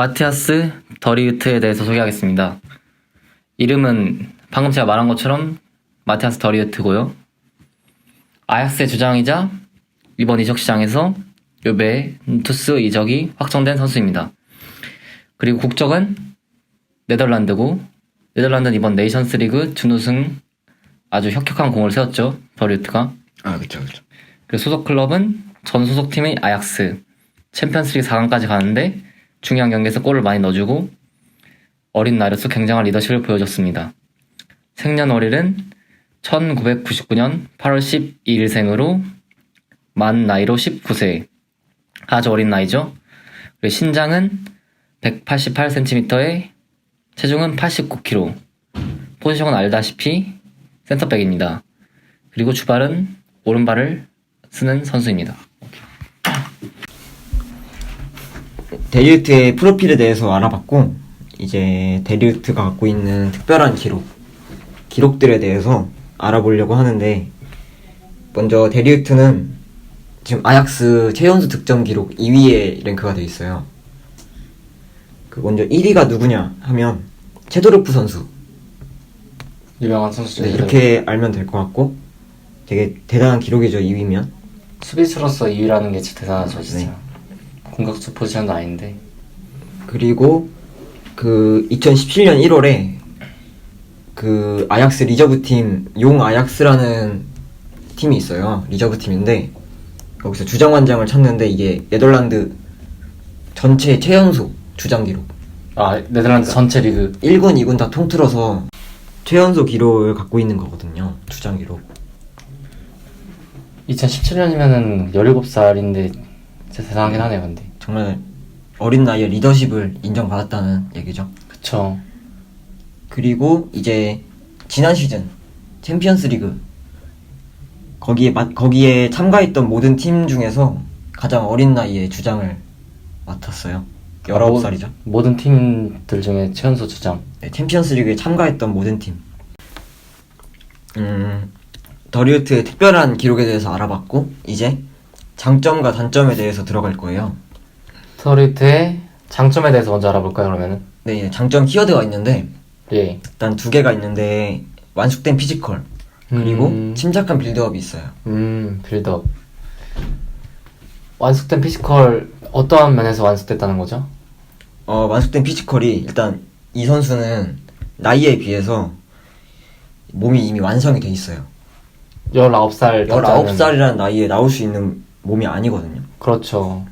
마티아스 더리우트에 대해서 소개하겠습니다. 이름은 방금 제가 말한 것처럼 마티아스 더리우트고요. 아약스의 주장이자 이번 이적 시장에서 유벤투스 이적이 확정된 선수입니다. 그리고 국적은 네덜란드고, 네덜란드는 이번 네이션스 리그 준우승 아주 혁혁한 공을 세웠죠, 더리우트가. 그쵸. 그리고 소속 클럽은 전 소속팀의 아약스. 챔피언스리그 4강까지 가는데 중요한 경기에서 골을 많이 넣어주고 어린 나이로서 굉장한 리더십을 보여줬습니다. 생년월일은 1999년 8월 12일생으로 만 나이로 19세. 아주 어린 나이죠. 그리고 신장은 188cm에 체중은 89kg. 포지션은 알다시피 센터백입니다. 그리고 주발은 오른발을 쓰는 선수입니다. 데리우트의 프로필에 대해서 알아봤고, 이제 데리우트가 갖고 있는 특별한 기록들에 대해서 알아보려고 하는데, 먼저 데리우트는 지금 아약스 최연소 득점 기록 2위에 랭크가 되어 있어요. 먼저 1위가 누구냐 하면 체도르프 선수. 유명한 선수죠. 네, 이렇게 알면 될 것 같고, 되게 대단한 기록이죠, 2위면. 수비수로서 2위라는 게 진짜 대단하죠, 진짜. 네. 공격수 포지션도 아닌데. 그리고 2017년 1월에 아약스 리저브 팀 용 아약스라는 팀이 있어요. 리저브 팀인데 거기서 주장완장을 찾는데 이게 네덜란드 전체 최연소 주장 기록. 네덜란드 전체 리그 1군, 2군 다 통틀어서 최연소 기록을 갖고 있는 거거든요. 주장 기록. 2017년이면은 17살인데 진짜 대단하긴 하네요. 근데 정말 어린 나이에 리더십을 인정받았다는 얘기죠. 그쵸. 그리고 이제 지난 시즌 챔피언스 리그 거기에 참가했던 모든 팀 중에서 가장 어린 나이에 주장을 맡았어요. 19살이죠. 모든 팀들 중에 최연소 주장. 네, 챔피언스 리그에 참가했던 모든 팀. 더리우트의 특별한 기록에 대해서 알아봤고, 이제 장점과 단점에 대해서 들어갈 거예요. 더리우트의 장점에 대해서 먼저 알아볼까요, 그러면은? 네, 장점 키워드가 있는데, 예. 일단 두 개가 있는데, 완숙된 피지컬, 그리고 침착한 빌드업이 있어요. 빌드업. 완숙된 피지컬, 어떠한 면에서 완숙됐다는 거죠? 완숙된 피지컬이, 일단 이 선수는 나이에 비해서 몸이 이미 완성이 돼 있어요. 19살이라는 나이에 나올 수 있는 몸이 아니거든요. 그렇죠.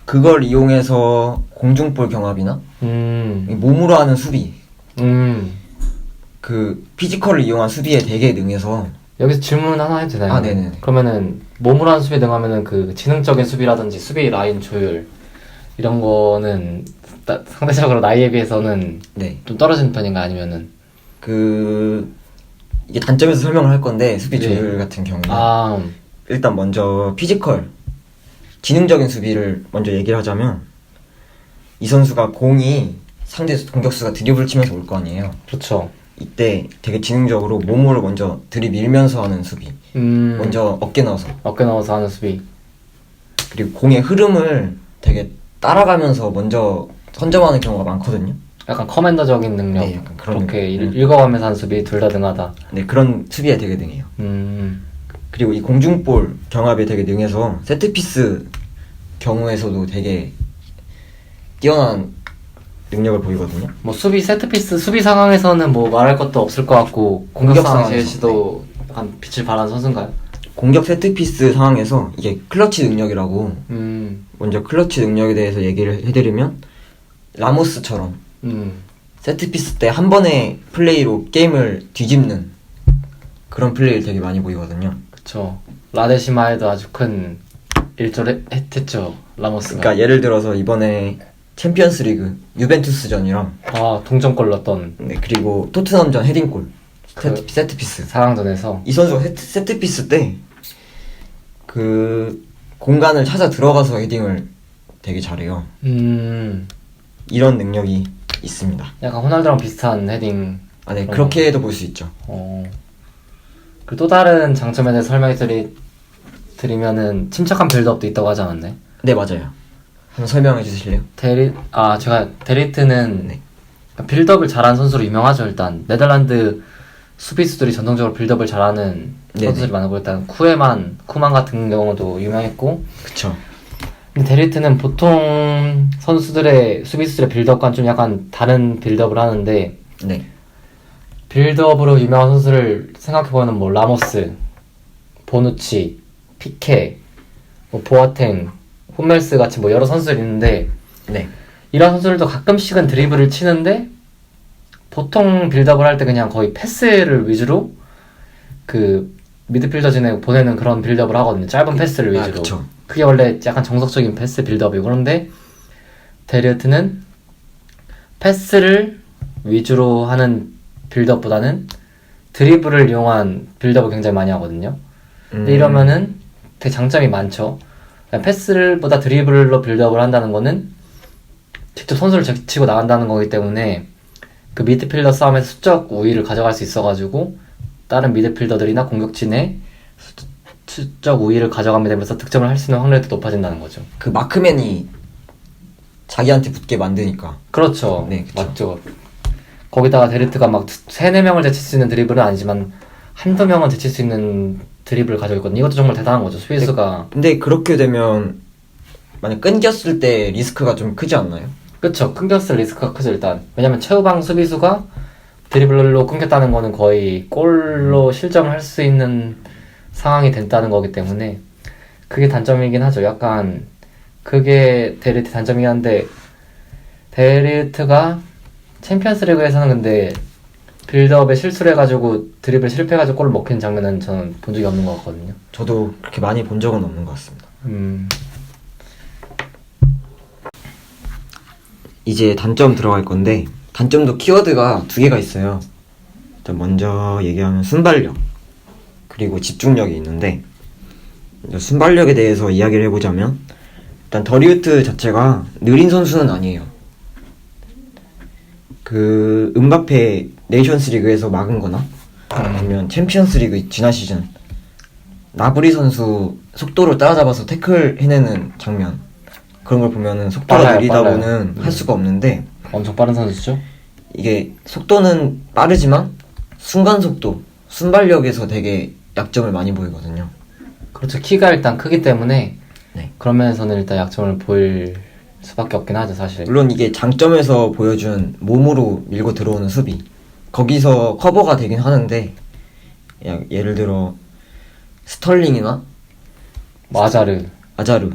그걸 이용해서 공중볼 경합이나 몸으로 하는 수비, 피지컬을 이용한 수비에 되게 능해서. 여기서 질문 하나 해도 되나요? 네네. 그러면은 몸으로 하는 수비에 능하면은 지능적인 수비라든지 수비 라인 조율 이런 거는 상대적으로 나이에 비해서는 좀 떨어지는 편인가, 아니면은 이게 단점에서 설명을 할 건데, 수비 조율 같은 경우는 일단 먼저 피지컬, 지능적인 수비를 먼저 얘기를 하자면, 이 선수가 공이 상대 공격수가 드리블 치면서 올 거 아니에요. 그렇죠. 이때 되게 지능적으로 몸으로 먼저 들이밀면서 하는 수비. 먼저 어깨 넣어서 하는 수비. 그리고 공의 흐름을 되게 따라가면서 먼저 선점하는 경우가 많거든요. 약간 커맨더적인 능력. 네, 약간 그렇게 읽어가면서 하는 수비 둘 다 능하다. 네, 그런 수비에 되게 능해요. 그리고 이 공중볼 경합에 되게 능해서 세트피스 경우에서도 되게 뛰어난 능력을 보이거든요. 뭐 수비 세트피스 수비 상황에서는 뭐 말할 것도 없을 것 같고, 공격 상황에서도 약간 빛을 발하는 선수인가요? 공격 세트피스 상황에서 이게 클러치 능력이라고. 먼저 클러치 능력에 대해서 얘기를 해드리면, 라모스처럼 세트피스 때 한 번의 플레이로 게임을 뒤집는 그런 플레이를 되게 많이 보이거든요. 그쵸. 라데시마에도 아주 큰 일조를 했죠, 라모스가. 그러니까 예를 들어서 이번에 챔피언스 리그 유벤투스전이랑 동점골 넣었던. 네, 그리고 토트넘전 헤딩골, 세트피스 4강전에서 이 선수가 세트피스 때 공간을 찾아 들어가서 헤딩을 되게 잘해요. 이런 능력이 있습니다. 약간 호날두랑 비슷한 헤딩. 네, 그렇게도 볼 수 있죠. 그리고 또 다른 장점에 대해서 설명해 드리면은 침착한 빌드업도 있다고 하지 않았나요? 네, 맞아요. 한번 설명해 주실래요? 제가 데리트는 네. 빌드업을 잘하는 선수로 유명하죠. 일단 네덜란드 수비수들이 전통적으로 빌드업을 잘하는 네네. 선수들이 많고, 일단 쿠만 같은 경우도 유명했고, 그쵸. 근데 데리트는 보통 수비수들의 빌드업과는 좀 약간 다른 빌드업을 하는데, 네. 빌드업으로 유명한 선수를 생각해보면 뭐 라모스, 보누치, 피케, 뭐 보아탱, 홈멜스 같이 뭐 여러 선수들이 있는데, 네. 이런 선수들도 가끔씩은 드리블을 치는데, 보통 빌드업을 할 때 그냥 거의 패스를 위주로 그 미드필더진에 보내는 그런 빌드업을 하거든요. 짧은 패스를 위주로. 그쵸. 그게 원래 약간 정석적인 패스 빌드업이고, 그런데 데리트는 패스를 위주로 하는 빌드업보다는 드리블을 이용한 빌드업을 굉장히 많이 하거든요. 근데 이러면은 되게 장점이 많죠. 패스보다 드리블로 빌드업을 한다는 거는 직접 선수를 제치고 나간다는 거기 때문에 그 미드필더 싸움에서 수적 우위를 가져갈 수 있어가지고 다른 미드필더들이나 공격진의 수적 우위를 가져가게 되면서 득점을 할 수 있는 확률이 더 높아진다는 거죠. 그 마크맨이 자기한테 붙게 만드니까. 그렇죠. 네, 그쵸. 맞죠. 거기다가 데리트가 막 3-4명을 제칠 수 있는 드리블은 아니지만 한두 명은 제칠 수 있는 드리블을 가지고 있거든요. 이것도 정말 대단한 거죠. 수비수가. 근데 그렇게 되면 만약 끊겼을 때 리스크가 좀 크지 않나요? 그쵸. 끊겼을 리스크가 크죠, 일단. 왜냐면 최후방 수비수가 드리블로 끊겼다는 거는 거의 골로 실점을 할 수 있는 상황이 됐다는 거기 때문에 그게 단점이긴 하죠. 약간 그게 데리트 단점이긴 한데, 데리트가 챔피언스 리그에서는 근데 빌드업에 실수를 해가지고 드리블 실패해가지고 골을 먹힌 장면은 저는 본 적이 없는 것 같거든요. 저도 그렇게 많이 본 적은 없는 것 같습니다. 이제 단점 들어갈 건데, 단점도 키워드가 2개가 있어요. 일단 먼저 얘기하면 순발력, 그리고 집중력이 있는데, 순발력에 대해서 이야기를 해보자면, 일단 더리우트 자체가 느린 선수는 아니에요. 그 음바페 네이션스 리그에서 막은 거나 아니면 챔피언스 리그 지난 시즌 나브리 선수 속도를 따라잡아서 태클 해내는 장면, 그런 걸 보면은 속도가 빨라요, 느리다고는 빨라요. 할 수가 없는데, 엄청 빠른 선수죠? 이게 속도는 빠르지만 순간 속도, 순발력에서 되게 약점을 많이 보이거든요. 그렇죠. 키가 일단 크기 때문에 네. 그런 면에서는 일단 약점을 보일 수밖에 없긴 하죠, 사실. 물론 이게 장점에서 보여준 몸으로 밀고 들어오는 수비, 거기서 커버가 되긴 하는데, 예를 들어 스털링이나 마자르, 아자르,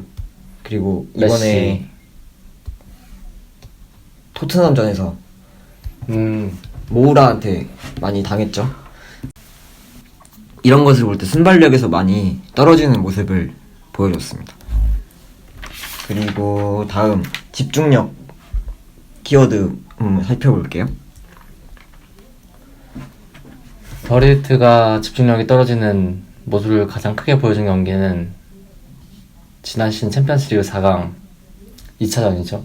그리고 메시. 이번에 토트넘전에서 모우라한테 많이 당했죠. 이런 것을 볼 때 순발력에서 많이 떨어지는 모습을 보여줬습니다. 그리고 다음 집중력 키워드 한번 살펴볼게요. 더리트가 집중력이 떨어지는 모습을 가장 크게 보여준 경기는 지난 시즌 챔피언스리그 4강 2차전이죠.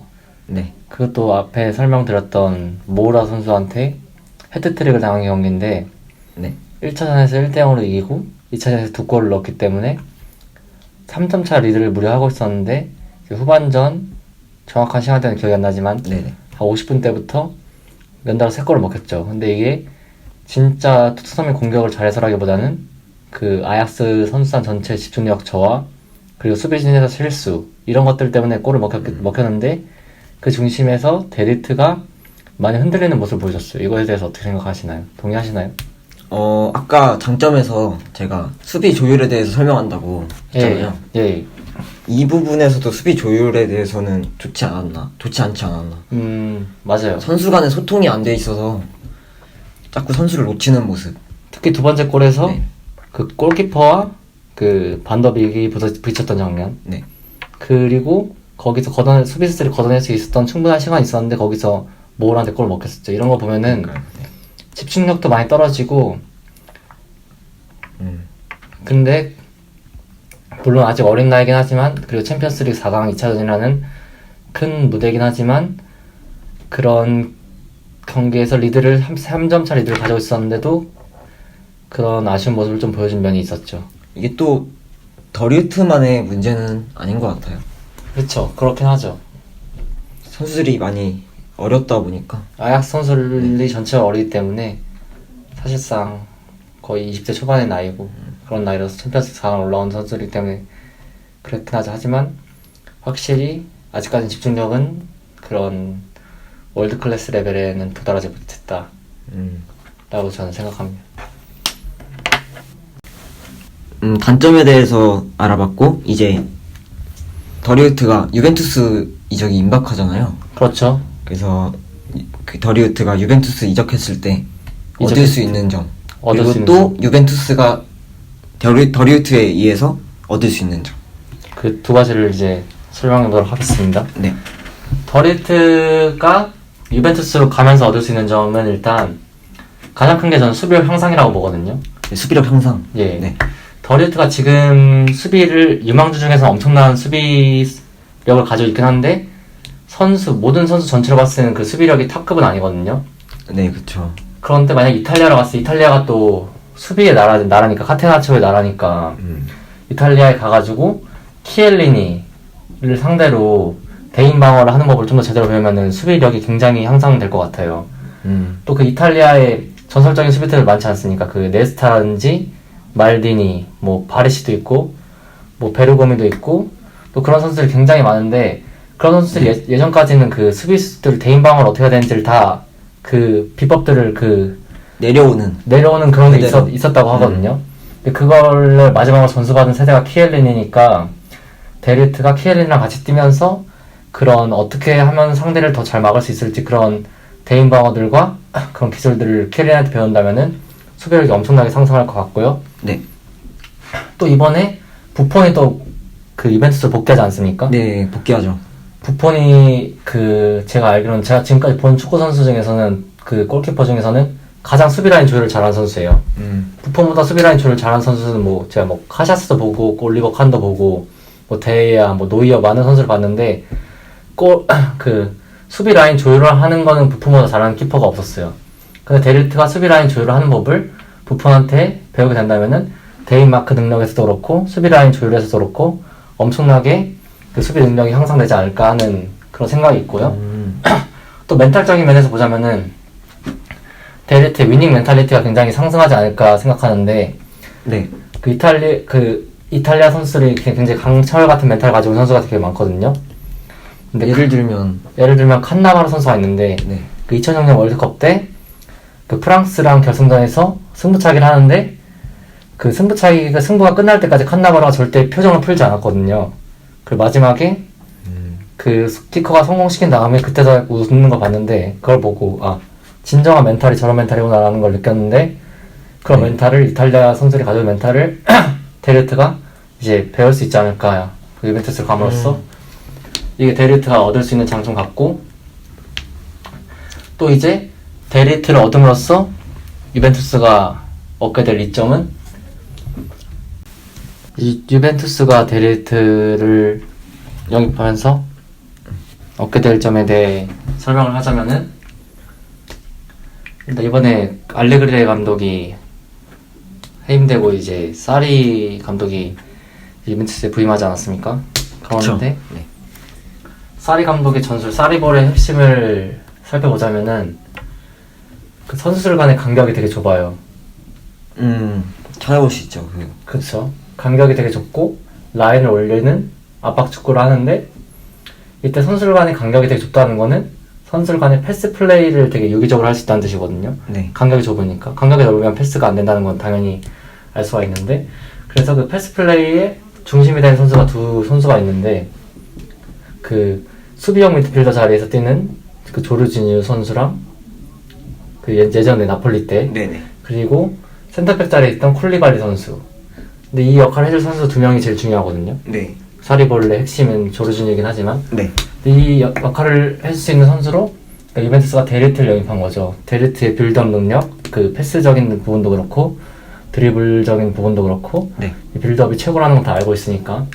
네. 그것도 앞에 설명드렸던 모우라 선수한테 헤트트릭을 당한 경기인데, 네. 1차전에서 1대0으로 이기고 2차전에서 2골을 넣었기 때문에 3점차 리드를 무려하고 있었는데, 후반전 정확한 시간대는 기억이 안 나지만 네네. 한 50분 때부터 연달아 3골을 먹혔죠. 근데 이게 진짜 토트넘의 공격을 잘해서라기보다는 그 아약스 선수단 전체 집중력 저하, 그리고 수비진에서 실수, 이런 것들 때문에 골을 먹혔는데, 그 중심에서 데리트가 많이 흔들리는 모습을 보여줬어요. 이거에 대해서 어떻게 생각하시나요? 동의하시나요? 아까 장점에서 제가 수비 조율에 대해서 설명한다고 했잖아요. 예. 이 부분에서도 수비 조율에 대해서는 좋지 않지 않았나. 맞아요. 선수 간의 소통이 안 돼 있어서 자꾸 선수를 놓치는 모습. 특히 두 번째 골에서 네. 그 골키퍼와 그 반더빅이 부딪혔던 장면. 네. 그리고 거기서 수비수들이 걷어낼 수 있었던 충분한 시간이 있었는데, 거기서 모울한테 골을 먹혔었죠. 이런 거 보면은 그러니까요. 네. 집중력도 많이 떨어지고, 근데 물론 아직 어린 나이긴 하지만, 그리고 챔피언스리그 4강 2차전이라는 큰 무대이긴 하지만, 그런 경기에서 3점차 리드를 가지고 있었는데도 그런 아쉬운 모습을 좀 보여준 면이 있었죠. 이게 또 더리우트만의 문제는 아닌 것 같아요. 그렇죠. 그렇긴 하죠. 선수들이 많이 어렸다 보니까. 아약스 선수들이 전체가 어리기 때문에 사실상 거의 20대 초반의 나이고 그런 나이라서 챔피언스 4강 올라온 선수들이기 때문에 그렇긴 하죠. 하지만 확실히 아직까지는 집중력은 그런 월드 클래스 레벨에는 도달하지 못했다 라고 저는 생각합니다. 단점에 대해서 알아봤고, 이제 더리우트가 유벤투스 이적이 임박하잖아요. 그렇죠. 그래서 그 더리우트가 유벤투스 이적했을 때 얻을 이적했- 수 있는 점, 얻을 그리고 수 있는 또 유벤투스가 더리우트에 의해서 얻을 수 있는 점. 그 두 가지를 이제 설명해 보도록 하겠습니다. 네. 더리우트가 유벤투스로 가면서 얻을 수 있는 점은 일단 가장 큰 게 저는 수비력 향상이라고 보거든요. 수비력 향상. 예. 네. 더리우트가 지금 수비를 유망주 중에서 엄청난 수비력을 가지고 있긴 한데 모든 선수 전체로 봤을 때는 그 수비력이 탑급은 아니거든요. 네, 그쵸. 그런데 만약 이탈리아로 갔을 때 이탈리아가 또 수비의 나라니까 카테나초의 나라니까 이탈리아에 가가지고 키엘리니를 상대로 대인 방어를 하는 법을 좀 더 제대로 배우면은 수비력이 굉장히 향상될 것 같아요. 또 그 이탈리아에 전설적인 수비수들 많지 않습니까? 그 네스타라든지 말디니, 뭐 바리시도 있고, 뭐 베르고미도 있고, 또 그런 선수들이 굉장히 많은데 그런 선수들이 예전까지는 그 수비수들 대인 방어를 어떻게 해야 되는지를 다 그 비법들을 내려오는 그런 게 그대로. 있었다고 하거든요. 근데 그걸 마지막으로 전수받은 세대가 키엘리니니까 데리트가 키엘리니랑 같이 뛰면서 그런 어떻게 하면 상대를 더 잘 막을 수 있을지 그런 대인 방어들과 그런 기술들을 키엘리니한테 배운다면은 수비력이 엄청나게 상승할 것 같고요. 네. 또 이번에 부폰이 또 그 유벤투스를 복귀하지 않습니까? 네, 복귀하죠. 부폰이 제가 알기로는 제가 지금까지 본 축구 선수 중에서는 그 골키퍼 중에서는 가장 수비라인 조율을 잘하는 선수예요. 부폰보다 수비라인 조율을 잘하는 선수는 제가 카샤스도 보고 올리버 칸도 보고 데이아 노이어 많은 선수를 봤는데 수비 라인 조율을 하는 거는 부폰보다 잘하는 키퍼가 없었어요. 근데 데리트가 수비 라인 조율을 하는 법을 부폰한테 배우게 된다면은 대인 마크 능력에서도 그렇고 수비 라인 조율에서도 그렇고 엄청나게 그 수비 능력이 향상되지 않을까 하는 그런 생각이 있고요. 또 멘탈적인 면에서 보자면은 데리트의 위닝 멘탈리티가 굉장히 상승하지 않을까 생각하는데 네. 이탈리아 선수들이 굉장히 강철 같은 멘탈을 가지고 있는 선수가 되게 많거든요. 근데 예를 들면 칸나바로 선수가 있는데 네. 그 2006년 월드컵 때 그 프랑스랑 결승전에서 승부차기를 하는데 그 승부가 끝날 때까지 칸나바로가 절대 표정을 풀지 않았거든요. 그리고 마지막에 그 키커가 성공시킨 다음에 그때서 웃는 걸 봤는데 그걸 보고 진정한 멘탈이 저런 멘탈이구나라는 걸 느꼈는데 그런 멘탈을 이탈리아 선수들이 가지고 있는 멘탈을 데리트가 이제 배울 수 있지 않을까. 그 유벤투스를 감으로써 이게 데리트가 얻을 수 있는 장점 같고 또 이제 데리트를 얻음으로써 유벤투스가 얻게 될 이점은 이 유벤투스가 데리트를 영입하면서 얻게 될 점에 대해 설명을 하자면은 일단 이번에 알레그리 감독이 해임되고 이제 사리 감독이 유벤투스에 부임하지 않았습니까? 그런데 네. 사리 감독의 전술 사리볼의 핵심을 살펴보자면은 그 선수들 간의 간격이 되게 좁아요. 찾아볼 수 있죠. 그쵸. 간격이 되게 좁고 라인을 올리는 압박 축구를 하는데 이때 선수들 간의 간격이 되게 좁다는 거는 선수들 간의 패스 플레이를 되게 유기적으로 할 수 있다는 뜻이거든요. 네. 간격이 좁으니까. 간격이 넓으면 패스가 안 된다는 건 당연히 알 수가 있는데 그래서 그 패스 플레이의 중심이 되는 선수가 두 선수가 있는데 그 수비형 미드필더 자리에서 뛰는 그 조르지뉴 선수랑 그 예전에 나폴리 때 네네. 그리고 센터백 자리에 있던 쿨리발리 선수. 근데 이 역할을 해줄 선수 두 명이 제일 중요하거든요. 네. 사리볼의 핵심은 조르지뉴이긴 하지만 네. 이 역할을 해줄 수 있는 선수로 그러니까 유벤투스가 데리트를 영입한 거죠. 데리트의 빌드업 능력, 그 패스적인 부분도 그렇고 드리블적인 부분도 그렇고 네. 이 빌드업이 최고라는 건 다 알고 있으니까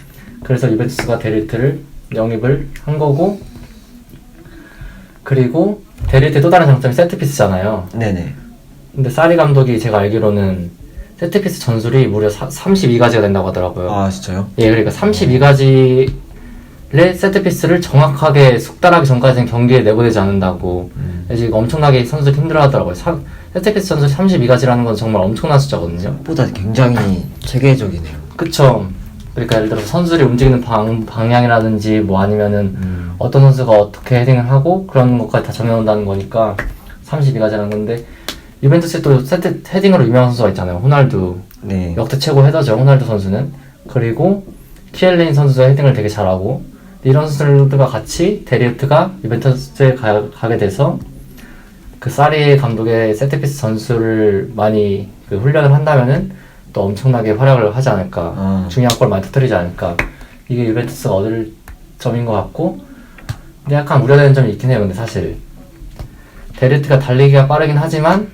그래서 유벤투스가 데리트를 영입을 한 거고 그리고 데리트의 또 다른 장점이 세트피스잖아요. 네네. 근데 사리 감독이 제가 알기로는 세트피스 전술이 무려 32가지가 된다고 하더라고요. 아, 진짜요? 예, 그러니까 32가지 세트피스를 정확하게 속달하기 전까지는 경기에 내보내지 않는다고. 그래서 이거 엄청나게 선수들이 힘들어하더라고요. 세트피스 선수 32가지라는 건 정말 엄청난 숫자거든요. 보다 굉장히 체계적이네요. 그쵸. 그러니까 예를 들어서 선수들이 움직이는 방향이라든지 뭐 아니면은 어떤 선수가 어떻게 헤딩을 하고 그런 것까지 다 정해놓는다는 거니까 32가지라는 건데, 유벤투스에 또 헤딩으로 유명한 선수가 있잖아요. 호날두. 네. 역대 최고 헤더죠, 호날두 선수는. 그리고 키엘레인 선수도 헤딩을 되게 잘하고, 이런 선수들과 같이 데리우트가 유벤투스에 가게 돼서 그 사리 감독의 세트피스 전술을 많이 그 훈련을 한다면은 또 엄청나게 활약을 하지 않을까. 중요한 골 많이 터뜨리지 않을까. 이게 유벤투스가 얻을 점인 것 같고, 근데 약간 우려되는 점이 있긴 해요. 근데 사실 데리우트가 달리기가 빠르긴 하지만,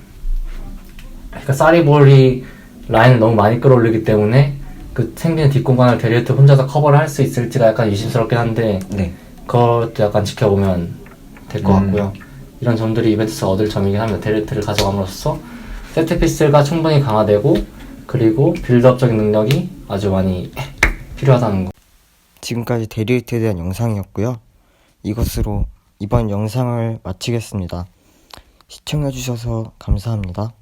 그러니까 사리볼이 라인을 너무 많이 끌어올리기 때문에 그 생기는 뒷공간을 데리우트 혼자서 커버를 할 수 있을지가 약간 의심스럽긴 한데, 네. 그것도 약간 지켜보면 될 것 같고요. 이런 점들이 유벤투스가 얻을 점이긴 합니다. 데리우트를 가져감으로써 세트피스가 충분히 강화되고, 그리고 빌드업적인 능력이 아주 많이 필요하다는 거. 지금까지 데리우트에 대한 영상이었고요. 이것으로 이번 영상을 마치겠습니다. 시청해주셔서 감사합니다.